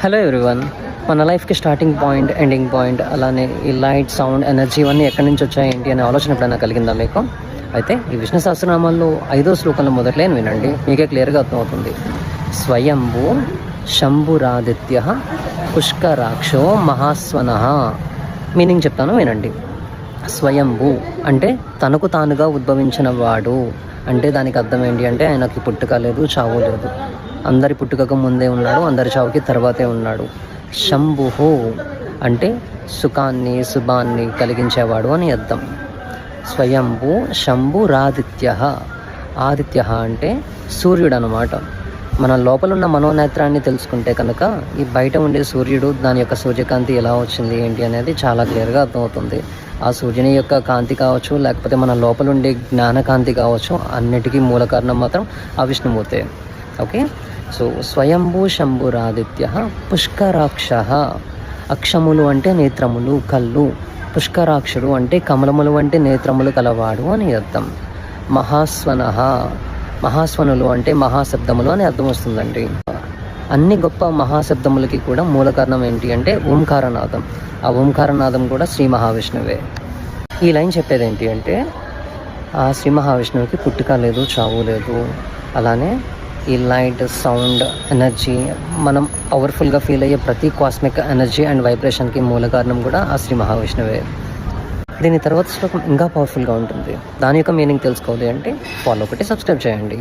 Hello everyone. మన లైఫ్కి starting point, ending point, అలానే ఈ లైట్, సౌండ్, ఎనర్జీ ఇవన్నీ ఎక్కడి నుంచి వచ్చాయి ఏంటి అనే ఆలోచన ఎప్పుడైనా కలిగిందా మీకు? అయితే ఈ విష్ణు సహస్రనామాల్లో 5వ శ్లోకంలో మొదట్లేని వినండి, మీకే క్లియర్గా అర్థమవుతుంది. స్వయంభూ శంభురాదిత్య పుష్కరాక్షో మహాస్వన. మీనింగ్ చెప్తాను వినండి. స్వయంభూ అంటే తనకు తానుగా ఉద్భవించిన వాడు. అంటే దానికి అర్థం ఏంటి అంటే ఆయనకి పుట్టుక లేదు, చావు లేదు. అందరి పుట్టుకకు ముందే ఉన్నాడు, అందరి చావుకి తర్వాతే ఉన్నాడు. శంభు అంటే సుఖాన్ని, శుభాన్ని కలిగించేవాడు అని అర్థం. స్వయంభూ శంభురాదిత్య. ఆదిత్య అంటే సూర్యుడు అన్నమాట. మన లోపల ఉన్న మనోనేత్రాన్ని తెలుసుకుంటే కనుక ఈ బయట ఉండే సూర్యుడు, దాని యొక్క సూర్యకాంతి ఎలా వచ్చింది ఏంటి అనేది చాలా క్లియర్గా అర్థమవుతుంది. ఆ సూర్యుని యొక్క కాంతి కావచ్చు, లేకపోతే మన లోపల ఉండే జ్ఞానకాంతి కావచ్చు, అన్నిటికీ మూల కారణం మాత్రం ఆ విష్ణుమూర్తే. ఓకే, సో స్వయంభూ శంభురాదిత్య పుష్కరాక్ష. అక్షములు అంటే నేత్రములు, కళ్ళు. పుష్కరాక్షుడు అంటే కమలములు వంటి నేత్రములు కలవాడు అని అర్థం. మహాస్వన. మహాస్వనులు అంటే మహాశబ్దములు అని అర్థం వస్తుందండి. అన్ని గొప్ప మహాశబ్దములకి కూడా మూల కారణం ఏంటి అంటే ఓంకారనాదం. ఆ ఓంకారనాదం కూడా శ్రీ మహావిష్ణువే. ఈ లైన్ చెప్పేది ఏంటి అంటే ఆ శ్రీ మహావిష్ణువుకి పుట్టుక లేదు, చావు లేదు. అలానే ఈ లైట్, సౌండ్, ఎనర్జీ, మనం పవర్ఫుల్గా ఫీల్ అయ్యే ప్రతి కాస్మిక్ ఎనర్జీ అండ్ వైబ్రేషన్కి మూల కారణం కూడా ఆ శ్రీ మహావిష్ణువే. దీని తర్వాత శ్లోకం ఇంకా పవర్ఫుల్గా ఉంటుంది. దాని యొక్క మీనింగ్ తెలుసుకోవాలి అంటే ఫాలో ఒకటి సబ్స్క్రైబ్ చేయండి.